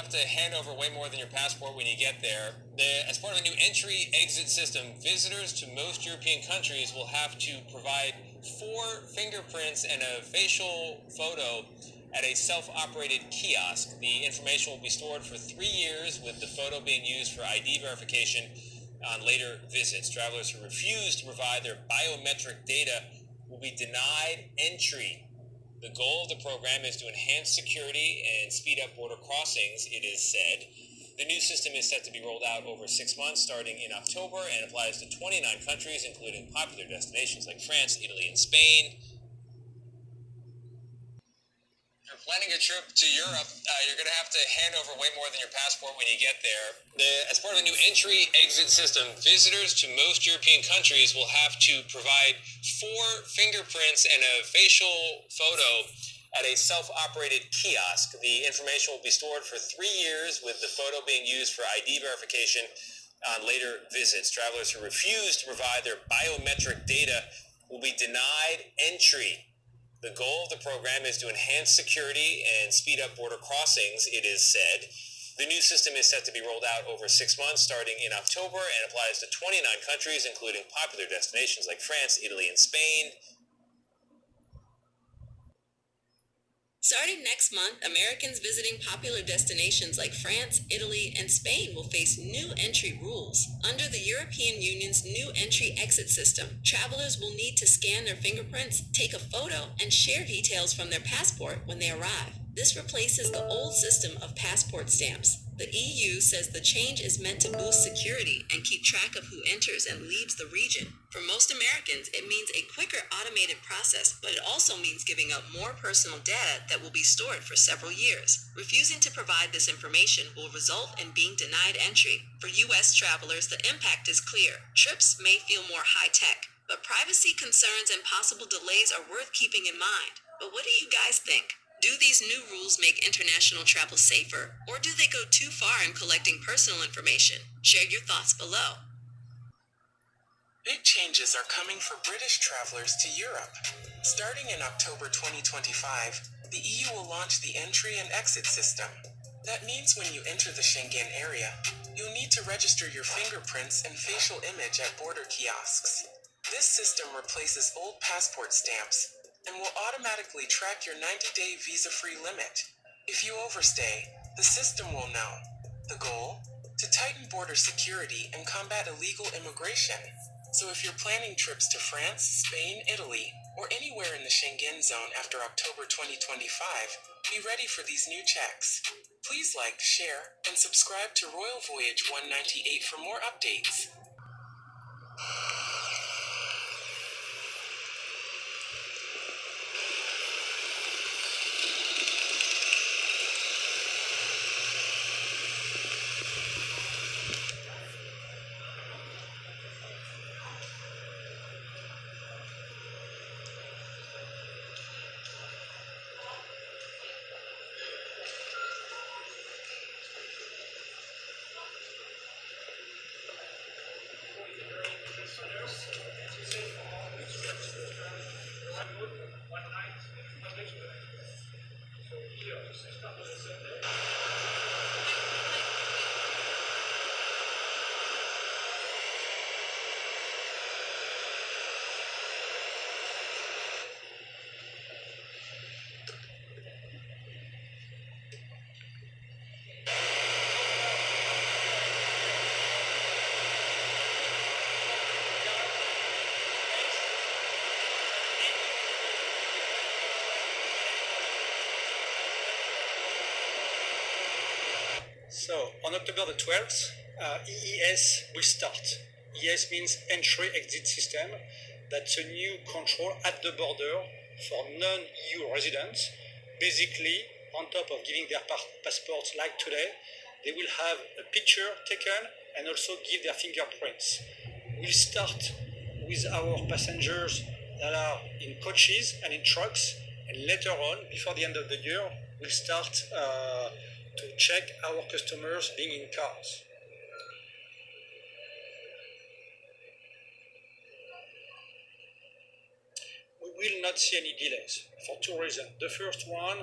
have to hand over way more than your passport when you get there. As part of a new entry-exit system, visitors to most European countries will have to provide 4 fingerprints and a facial photo at a self-operated kiosk. The information will be stored for 3 years, with the photo being used for ID verification on later visits. Travelers who refuse to provide their biometric data will be denied entry. The goal of the program is to enhance security and speed up border crossings, it is said. The new system is set to be rolled out over 6 months, starting in October, and applies to 29 countries, including popular destinations like France, Italy, and Spain. If you're planning a trip to Europe, you're going to have to hand over way more than your passport when you get there. As part of a new entry-exit system, visitors to most European countries will have to provide 4 fingerprints and a facial photo at a self-operated kiosk. The information will be stored for 3 years, with the photo being used for ID verification on later visits. Travelers who refuse to provide their biometric data will be denied entry. The goal of the program is to enhance security and speed up border crossings, it is said. The new system is set to be rolled out over 6 months, starting in October, and applies to 29 countries, including popular destinations like France, Italy, and Spain. Starting next month, Americans visiting popular destinations like France, Italy, and Spain will face new entry rules. Under the European Union's new entry-exit system, travelers will need to scan their fingerprints, take a photo, and share details from their passport when they arrive. This replaces the old system of passport stamps. The EU says the change is meant to boost security and keep track of who enters and leaves the region. For most Americans, it means a quicker automated process, but it also means giving up more personal data that will be stored for several years. Refusing to provide this information will result in being denied entry. For U.S. travelers, the impact is clear. Trips may feel more high-tech, but privacy concerns and possible delays are worth keeping in mind. But what do you guys think? Do these new rules make international travel safer, or do they go too far in collecting personal information? Share your thoughts below. Big changes are coming for British travelers to Europe. Starting in October 2025, the EU will launch the entry and exit system. That means when you enter the Schengen area, you'll need to register your fingerprints and facial image at border kiosks. This system replaces old passport stamps and will automatically track your 90-day visa-free limit. If you overstay, the system will know. The goal? To tighten border security and combat illegal immigration. So if you're planning trips to France, Spain, Italy, or anywhere in the Schengen zone after October 2025, be ready for these new checks. Please like, share, and subscribe to Royal Voyage 198 for more updates. So, on October the 12th, EES will start. EES means Entry-Exit System. That's a new control at the border for non-EU residents. Basically, on top of giving their passports like today, they will have a picture taken and also give their fingerprints. We'll start with our passengers that are in coaches and in trucks, and later on, before the end of the year, we'll start to check our customers being in cars. We will not see any delays for two reasons. The first one,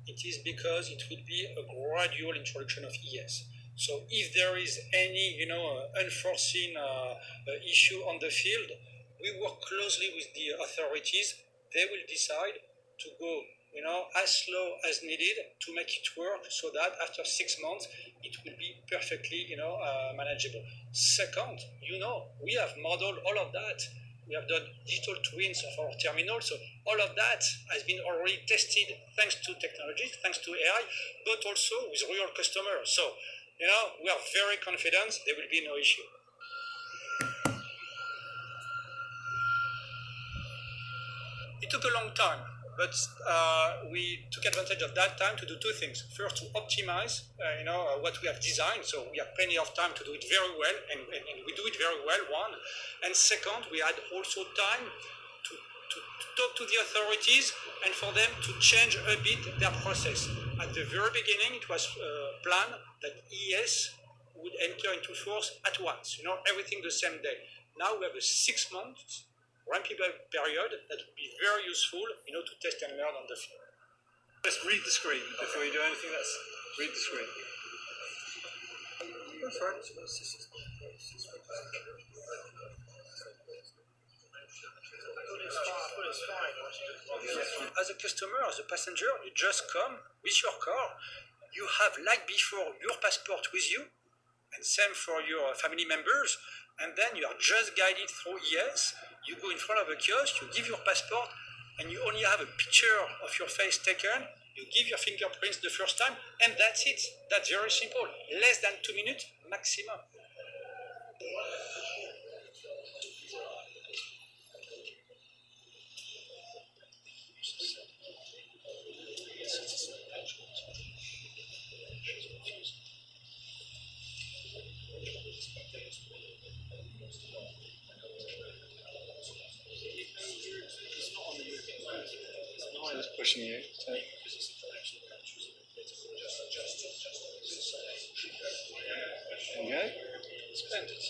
it is because it will be a gradual introduction of ES. So if there is any, unforeseen issue on the field, we work closely with the authorities. They will decide to go, as slow as needed to make it work, so that after 6 months it will be perfectly, manageable. Second, we have modeled all of that. We have done digital twins of our terminal, so all of that has been already tested thanks to technology, thanks to AI, but also with real customers. So, we are very confident there will be no issue. It took a long time, but we took advantage of that time to do two things. First, to optimize, what we have designed. So we have plenty of time to do it very well, and we do it very well, one. And second, we had also time to talk to the authorities and for them to change a bit their process. At the very beginning, it was planned that ES would enter into force at once, everything the same day. Now we have a 6 months ramping up period that would be very useful, to test and learn on the field. Just read the screen before you do anything else. Read the screen. That's right. As a customer, as a passenger, you just come with your car. You have, like before, your passport with you, and same for your family members. And then you are just guided through ES. You go in front of a kiosk, you give your passport, and you only have a picture of your face taken. You give your fingerprints the first time, and that's it. That's very simple. Less than 2 minutes maximum. Just pushing you. Okay. Splendid.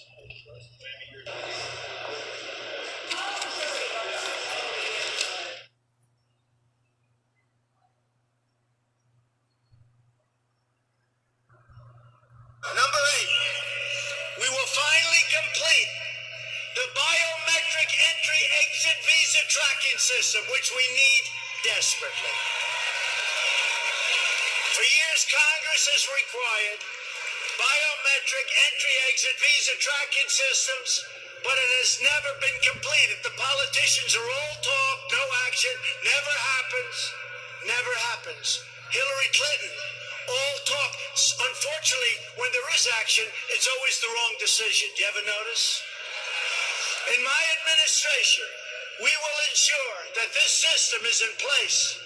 Number 8, we will finally complete the biometric entry-exit visa tracking system, which we need desperately. For years, Congress has required biometric entry-exit visa tracking systems, but it has never been completed. The politicians are all talk, no action, never happens, never happens. Hillary Clinton, all talk. Unfortunately, when there is action, it's always the wrong decision. Do you ever notice? In my administration, we will ensure that this system is in place.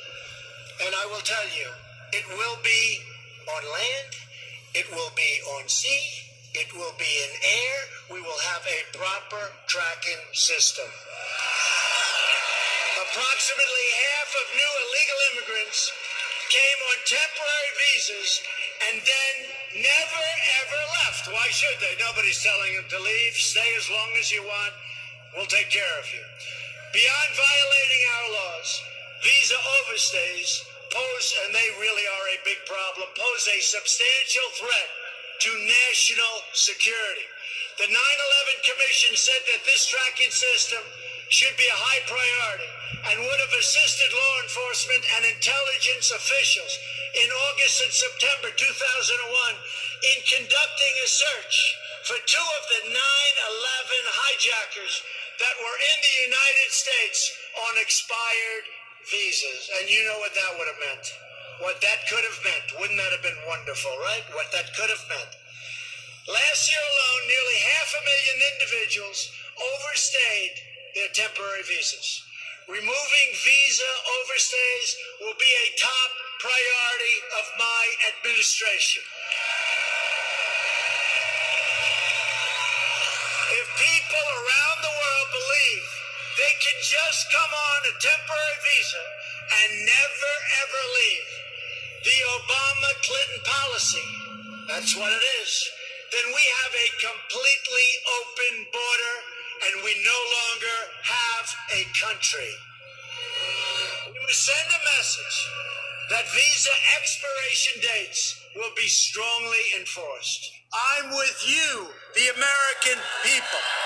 And I will tell you, it will be on land, it will be on sea, it will be in air. We will have a proper tracking system. Approximately half of new illegal immigrants came on temporary visas and then never ever left. Why should they? Nobody's telling them to leave. Stay as long as you want. We'll take care of you. Beyond violating our laws, visa overstays pose, and they really are a big problem, pose a substantial threat to national security. The 9/11 Commission said that this tracking system should be a high priority and would have assisted law enforcement and intelligence officials in August and September 2001 in conducting a search for 2 of the 9/11 hijackers that were in the United States on expired visas. And you know what that would have meant. What that could have meant. Wouldn't that have been wonderful, right? What that could have meant. Last year alone, nearly 500,000 individuals overstayed their temporary visas. Removing visa overstays will be a top priority of my administration. If people around the world believe they can just come on a temporary visa and never ever leave, the Obama-Clinton policy, that's what it is, then we have a completely open border and we no longer have a country. We must send a message that visa expiration dates will be strongly enforced. I'm with you, the American people.